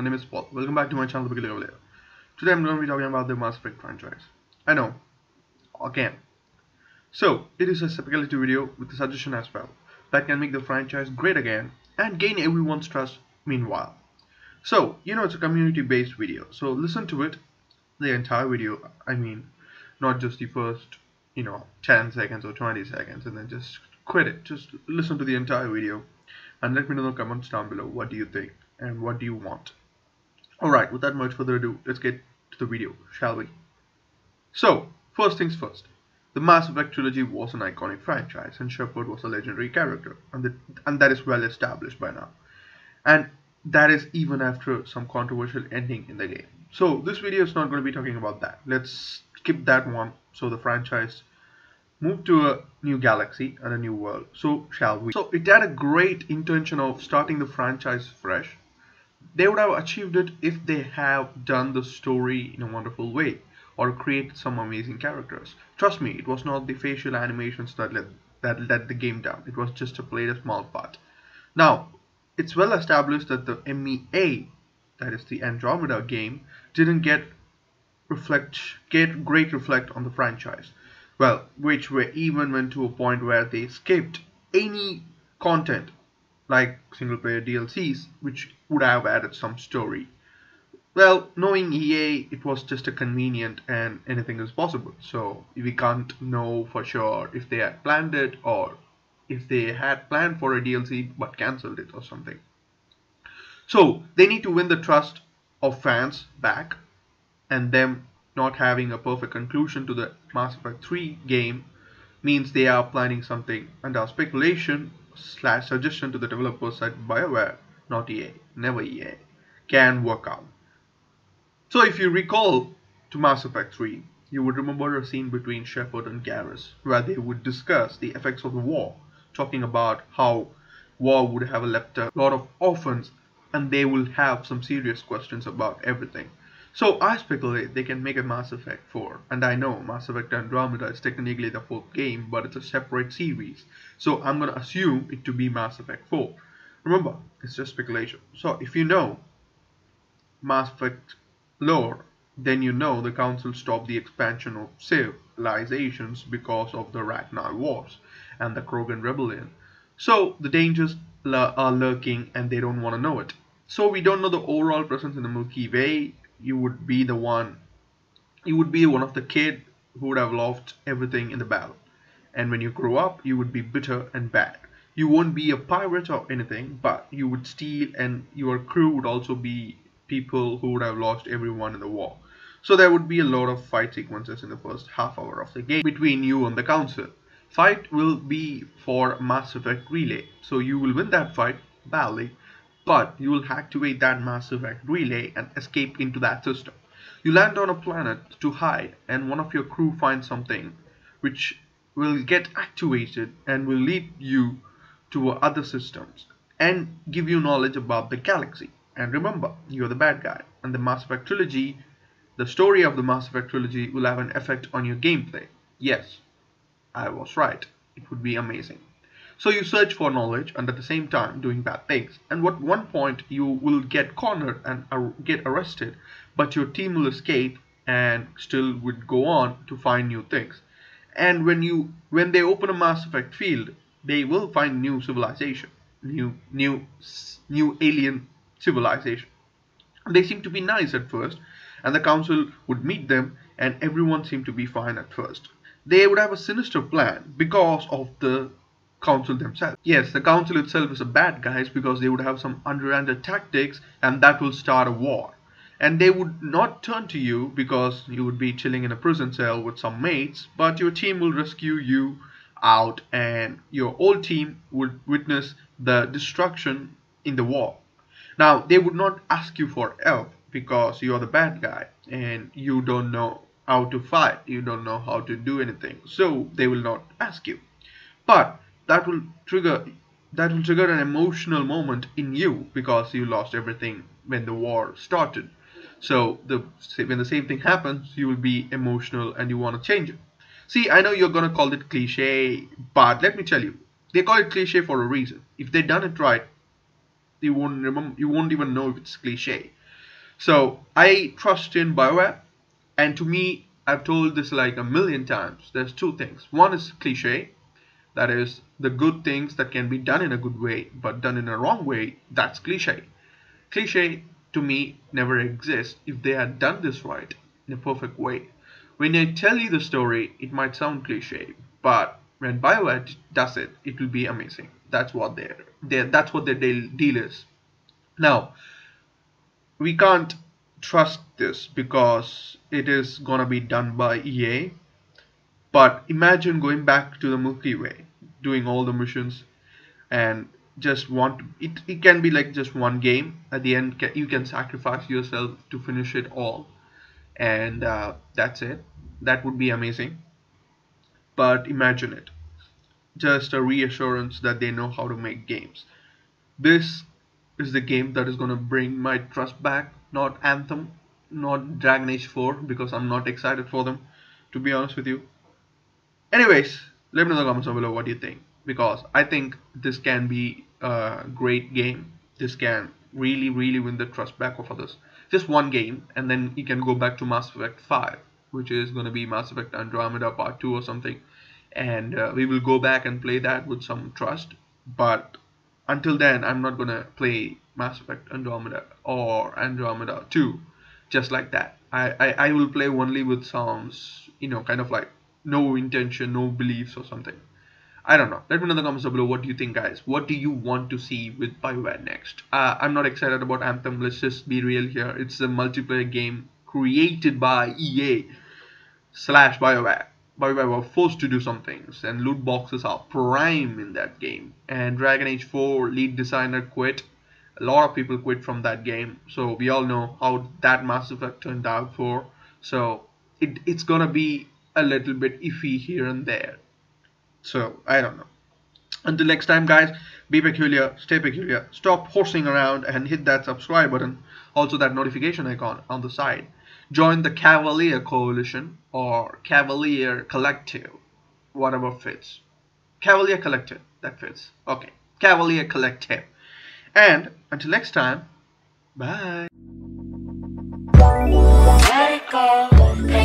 my name is Paul. Welcome back to my channel, Cavalier. Today I'm going to be talking about the Mass Effect franchise. I know, again. So, it is a speculative video with a suggestion as well that can make the franchise great again and gain everyone's trust meanwhile. So, it's a community-based video, so listen to it, the entire video, not just the first, 10 seconds or 20 seconds and then just quit it. Just listen to the entire video and let me know in the comments down below what do you think and what do you want. Alright, without much further ado, let's get to the video, shall we? So, first things first. The Mass Effect trilogy was an iconic franchise and Shepard was a legendary character, and that is well established by now. And that is even after some controversial ending in the game. So this video is not going to be talking about that. Let's skip that one. So the franchise moved to a new galaxy and a new world. So shall we? So it had a great intention of starting the franchise fresh. They would have achieved it if they have done the story in a wonderful way or created some amazing characters. Trust me, it was not the facial animations that let the game down. It was just to play a small part. Now, it's well established that the MEA, that is the Andromeda game, didn't get great reflect on the franchise. Well, which even went to a point where they skipped any content like single player DLCs, which would have added some story. Well, knowing EA, it was just a convenient and anything is possible. So we can't know for sure if they had planned it or if they had planned for a DLC but cancelled it or something. So they need to win the trust of fans back, and them not having a perfect conclusion to the Mass Effect 3 game means they are planning something, and our speculation / suggestion to the developers at Bioware, not EA, never EA, can work out. So if you recall to Mass Effect 3, you would remember a scene between Shepard and Garrus where they would discuss the effects of the war, talking about how war would have left a lot of orphans and they will have some serious questions about everything. So I speculate they can make a Mass Effect 4, and I know Mass Effect Andromeda is technically the 4th game, but it's a separate series, so I'm gonna assume it to be Mass Effect 4. Remember, it's just speculation. So if you know Mass Effect lore, then you know the Council stopped the expansion of civilizations because of the Ragnar Wars and the Krogan Rebellion. So the dangers are lurking and they don't want to know it. So we don't know the overall presence in the Milky Way. You would be one of the kids who would have lost everything in the battle. And when you grow up, you would be bitter and bad. You won't be a pirate or anything, but you would steal, and your crew would also be people who would have lost everyone in the war. So there would be a lot of fight sequences in the first half hour of the game between you and the Council. Fight will be for Mass Effect Relay, so you will win that fight badly, but you will activate that Mass Effect Relay and escape into that system. You land on a planet to hide, and one of your crew finds something which will get activated and will lead you to other systems and give you knowledge about the galaxy. And remember, you're the bad guy, and the Mass Effect trilogy, the story of the Mass Effect trilogy will have an effect on your gameplay. Yes, I was right. It would be amazing. So you search for knowledge and at the same time doing bad things, and at one point you will get cornered and get arrested, but your team will escape and still would go on to find new things. And when they open a Mass Effect field, they will find new civilization, new alien civilization. They seem to be nice at first, and the Council would meet them, and everyone seemed to be fine at first. They would have a sinister plan because of the Council themselves. Yes, the Council itself is a bad guys because they would have some underhanded tactics, and that will start a war. And they would not turn to you because you would be chilling in a prison cell with some mates, but your team will rescue you out, and your whole team would witness the destruction in the war. Now, they would not ask you for help because you are the bad guy and you don't know how to fight, you don't know how to do anything, so they will not ask you. But that will trigger an emotional moment in you because you lost everything when the war started. So when the same thing happens, you will be emotional and you want to change it. See, I know you're gonna call it cliche, but let me tell you, they call it cliche for a reason. If they done it right, you won't even know if it's cliche. So I trust in Bioware, and to me, I've told this like a million times. There's two things. One is cliche, that is the good things that can be done in a good way, but done in a wrong way. That's cliche. Cliche to me never exists if they had done this right in a perfect way. When I tell you the story, it might sound cliche, but when Bioware does it, it will be amazing. That's what that's what their deal is. Now, we can't trust this because it is gonna be done by EA. But imagine going back to the Milky Way, doing all the missions, and just want it can be like just one game. At the end, you can sacrifice yourself to finish it all, and that's it. That would be amazing. But imagine it, just a reassurance that they know how to make games. This is the game that is going to bring my trust back, not Anthem, not Dragon Age 4, because I'm not excited for them, to be honest with you. Anyways, let me know in the comments down below what you think, because I think this can be a great game. This can really win the trust back of others. Just one game, and then you can go back to Mass Effect 5, which is going to be Mass Effect Andromeda Part 2 or something, and we will go back and play that with some trust. But until then, I'm not going to play Mass Effect Andromeda or Andromeda 2 just like that. I will play only with some, kind of like no intention, no beliefs or something. I don't know. Let me know in the comments below what do you think, guys. What do you want to see with Bioware next? I'm not excited about Anthem. Let's just be real here. It's a multiplayer game created by EA slash Bioware. Bioware were forced to do some things, and loot boxes are prime in that game. And Dragon Age 4 lead designer quit. A lot of people quit from that game, so we all know how that Mass Effect turned out for. So it's gonna be a little bit iffy here and there. So I don't know. Until next time, guys, be peculiar, stay peculiar, stop horsing around, and hit that subscribe button, also that notification icon on the side. Join the Cavalier Coalition or Cavalier Collective, whatever fits. Cavalier Collective, that fits. Okay, Cavalier Collective. And until next time, bye. Let it go.